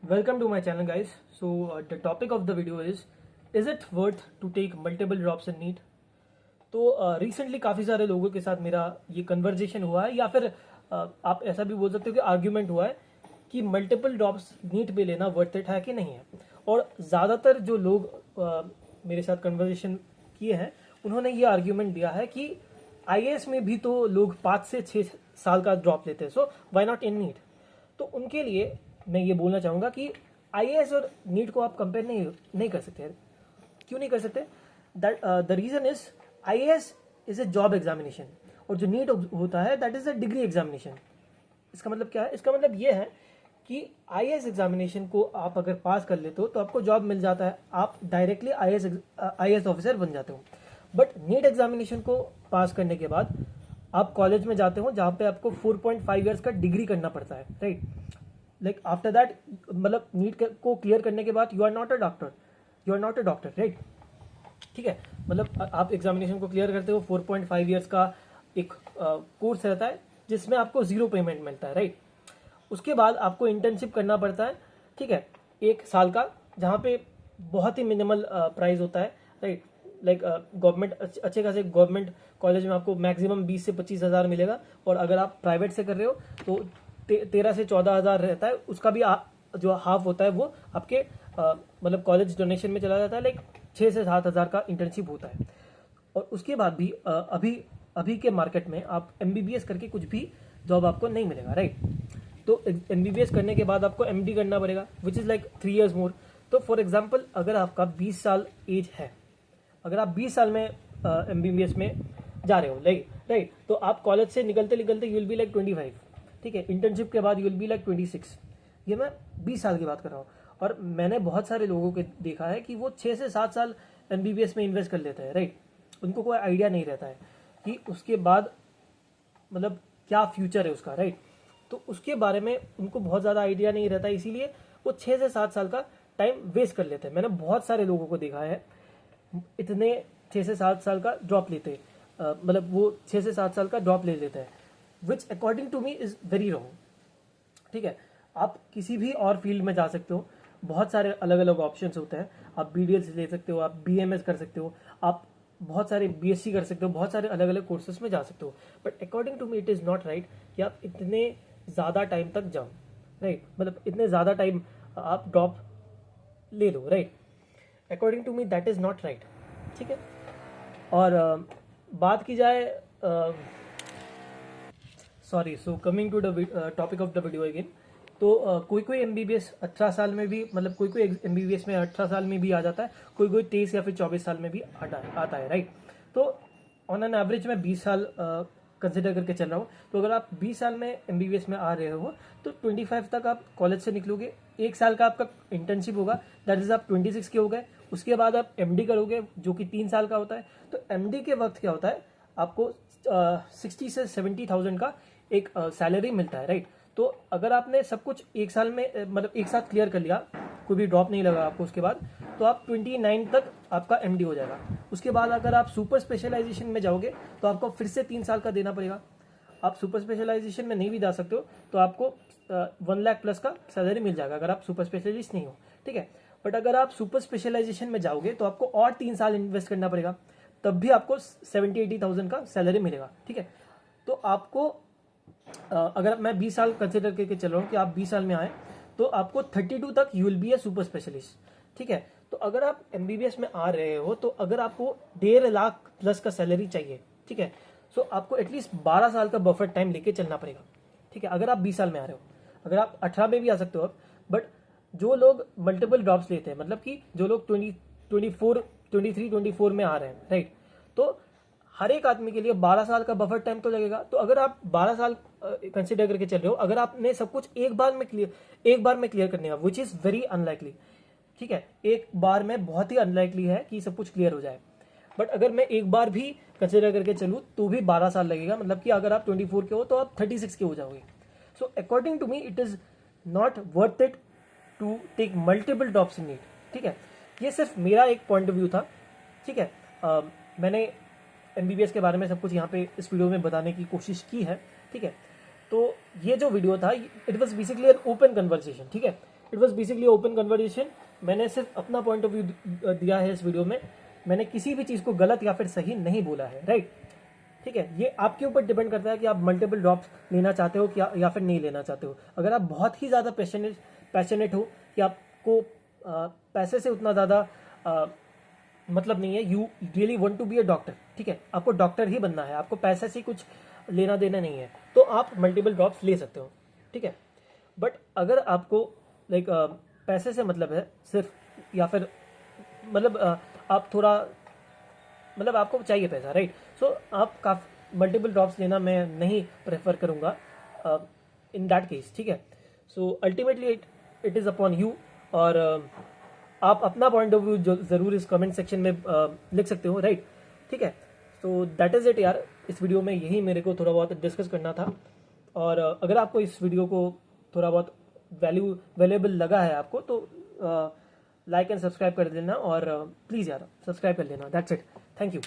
Welcome to my channel, guys. The topic of the video is it worth to take multiple drops in NEET? तो recently काफ़ी सारे लोगों के साथ मेरा ये कन्वर्जेशन हुआ है, या फिर आप ऐसा भी बोल सकते हो कि आर्ग्यूमेंट हुआ है कि मल्टीपल ड्रॉप्स नीट पे लेना वर्थ इट है कि नहीं है। और ज़्यादातर जो लोग मेरे साथ कन्वर्जेशन किए हैं उन्होंने ये आर्ग्यूमेंट दिया है कि आईएएस में भी तो लोग 5 से 6 साल का ड्रॉप लेते हैं, so why not in NEET. तो उनके लिए मैं ये बोलना चाहूँगा कि आईएएस और नीट को आप कंपेयर नहीं कर सकते। क्यों नहीं कर सकते? That the reason is IAS is a job examination और जो नीट होता है that is a degree examination. इसका मतलब क्या है? इसका मतलब ये है कि आईएएस एग्जामिनेशन को आप अगर पास कर लेते हो तो आपको जॉब मिल जाता है, आप डायरेक्टली आईएएस ऑफिसर बन जाते हो। बट नीट एग्जामिनेशन को पास करने के बाद आप कॉलेज में जाते हो जहाँ पे आपको 4.5 ईयर्स का डिग्री करना पड़ता है, राइट। लाइक आफ्टर दैट, मतलब नीट को क्लियर करने के बाद you are not a doctor, right. ठीक है, मतलब आप एग्जामिनेशन को क्लियर करते हो, 4.5 ईयर्स का एक कोर्स रहता है जिसमें आपको 0 पेमेंट मिलता है, राइट। उसके बाद आपको इंटर्नशिप करना पड़ता है, ठीक है, 1 साल का, जहाँ पे बहुत ही मिनिमल प्राइस होता है, राइट। लाइक गवर्नमेंट अच्छे खासे गवर्नमेंट कॉलेज में आपको मैक्सिमम 20 से 25 हज़ार मिलेगा, और अगर आप प्राइवेट से कर रहे हो तो 13 से 14 हज़ार रहता है। उसका भी जो हाफ होता है वो आपके मतलब कॉलेज डोनेशन में चला जाता है। लाइक 6 से 7 हज़ार का इंटर्नशिप होता है। और उसके बाद भी अभी के मार्केट में आप एमबीबीएस करके कुछ भी जॉब आपको नहीं मिलेगा, राइट। तो एमबीबीएस करने के बाद आपको एमडी करना पड़ेगा, which is like 3 years more. तो फॉर एग्जाम्पल, अगर आपका 20 साल एज है, अगर आप 20 साल में एमबीबीएस में जा रहे हो, लाइक, राइट, तो आप कॉलेज से निकलते निकलते यू विल बी लाइक 25, ठीक है। इंटर्नशिप के बाद यू विल बी लाइक 26। ये मैं 20 साल की बात कर रहा हूँ। और मैंने बहुत सारे लोगों को देखा है कि वो 6 से 7 साल एमबीबीएस में इन्वेस्ट कर लेते हैं, राइट। उनको कोई आइडिया नहीं रहता है कि उसके बाद मतलब क्या फ्यूचर है उसका, राइट। तो उसके बारे में उनको बहुत ज़्यादा आइडिया नहीं रहता, इसीलिए वो 6 से 7 साल का टाइम वेस्ट कर लेते हैं। मैंने बहुत सारे लोगों को देखा है इतने 6 से 7 साल का ड्रॉप लेते, मतलब वो 6 से 7 साल का ड्रॉप ले लेते हैं, which according to me is very wrong, ठीक है। आप किसी भी और फील्ड में जा सकते हो, बहुत सारे अलग अलग ऑप्शंस होते हैं। आप बीडीएस ले सकते हो, आप बीएमएस कर सकते हो, आप बहुत सारे बीएससी कर सकते हो, बहुत सारे अलग अलग कोर्सेज में जा सकते हो। But according to me it is not right कि आप इतने ज़्यादा टाइम तक जाओ, राइट। मतलब इतने ज़्यादा टाइम आप ड्रॉप ले लो, right. According to me that is not right, ठीक है। और बात की जाए, sorry, so coming to the topic of the video again. तो कोई एमबीबीएस 18 साल में भी, मतलब कोई एमबीबीएस में 18 साल में भी आ जाता है, कोई 23 या फिर 24 साल में भी आता है, राइट। तो ऑन एन एवरेज मैं 20 साल कंसिडर करके चल रहा हूँ। तो अगर आप 20 साल में एमबीबीएस में आ रहे हो तो 25 तक आप कॉलेज से निकलोगे, 1 साल का आपका इंटर्नशिप होगा, दैट इज आप 26 के हो गए। उसके बाद आप एमडी करोगे जो कि 3 साल का होता है। तो एमडी के वक्त क्या होता है, आपको 60 से 70,000 का एक सैलरी मिलता है, राइट। तो अगर आपने सब कुछ 1 साल में मतलब एक साथ क्लियर कर लिया, कोई भी ड्रॉप नहीं लगा आपको उसके बाद, तो आप 29 तक आपका एमडी हो जाएगा। उसके बाद अगर आप सुपर स्पेशलाइजेशन में जाओगे तो आपको फिर से 3 साल का देना पड़ेगा। आप सुपर स्पेशलाइजेशन में नहीं भी जा सकते हो तो आपको 1 लाख प्लस का सैलरी मिल जाएगा अगर आप सुपर स्पेशलिस्ट नहीं हो, ठीक है। बट अगर आप सुपर स्पेशलाइजेशन में जाओगे तो आपको और 3 साल इन्वेस्ट करना पड़ेगा, तब भी आपको 70-80,000 का सैलरी मिलेगा, ठीक है। तो आपको अगर मैं 20 साल कंसिडर करके चल रहा हूँ कि आप 20 साल में आए तो आपको 32 तक you will be A super specialist, ठीक है। तो अगर आप एमबीबीएस में आ रहे हो तो अगर आपको 1.5 लाख प्लस का सैलरी चाहिए, ठीक है, सो आपको एटलीस्ट 12 साल का बफर टाइम लेके चलना पड़ेगा, ठीक है, अगर आप 20 साल में आ रहे हो। अगर आप 18 में भी आ सकते हो, बट जो लोग मल्टीपल ड्रॉप्स लेते हैं, मतलब कि जो लोग 23-24 में आ रहे हैं, राइट, तो हर एक आदमी के लिए 12 साल का बफर टाइम तो लगेगा। तो अगर आप 12 साल कंसिडर करके चल रहे हो, अगर आपने सब कुछ एक बार में क्लियर करने का, विच इज़ वेरी अनलाइकली, ठीक है, एक बार में बहुत ही अनलाइकली है कि सब कुछ क्लियर हो जाए। बट अगर मैं एक बार भी कंसिडर करके चलूँ तो भी 12 साल लगेगा, मतलब कि अगर आप 24 के हो तो आप 36 के हो जाओगे। So according to me it is not worth it to take multiple drops in NEET, ठीक है। ये सिर्फ मेरा एक पॉइंट ऑफ व्यू था, ठीक है। मैंने एमबीबीएस के बारे में सब कुछ यहाँ पे इस वीडियो में बताने की कोशिश की है, ठीक है। तो ये जो वीडियो था it was basically an open conversation, ठीक है। It was basically open conversation. मैंने सिर्फ अपना पॉइंट ऑफ व्यू दिया है इस वीडियो में, मैंने किसी भी चीज़ को गलत या फिर सही नहीं बोला है, राइट। ठीक है, ये आपके ऊपर डिपेंड करता है कि आप मल्टीपल ड्रॉप्स लेना चाहते हो क्या या फिर नहीं लेना चाहते हो। अगर आप बहुत ही ज़्यादा पैशनेट हो कि आपको पैसे से उतना ज़्यादा मतलब नहीं है, you really want to be a doctor, ठीक है, आपको डॉक्टर ही बनना है, आपको पैसे से कुछ लेना देना नहीं है, तो आप मल्टीपल ड्रॉप्स ले सकते हो, ठीक है। बट अगर आपको लाइक पैसे से मतलब है सिर्फ, या फिर मतलब आप थोड़ा मतलब आपको चाहिए पैसा, राइट, सो आप काफ़ी मल्टीपल ड्रॉप्स लेना मैं नहीं प्रेफर करूँगा इन दैट केस, ठीक है। So ultimately it is upon you, और आप अपना पॉइंट ऑफ व्यू ज़रूर इस कमेंट सेक्शन में लिख सकते हो, राइट, ठीक है। सो दैट इज़ इट यार, इस वीडियो में यही मेरे को थोड़ा बहुत डिस्कस करना था। और अगर आपको इस वीडियो को थोड़ा बहुत वैल्यूएबल लगा है आपको, तो लाइक एंड सब्सक्राइब कर देना, और प्लीज़ यार सब्सक्राइब कर लेना। That's it, thank you.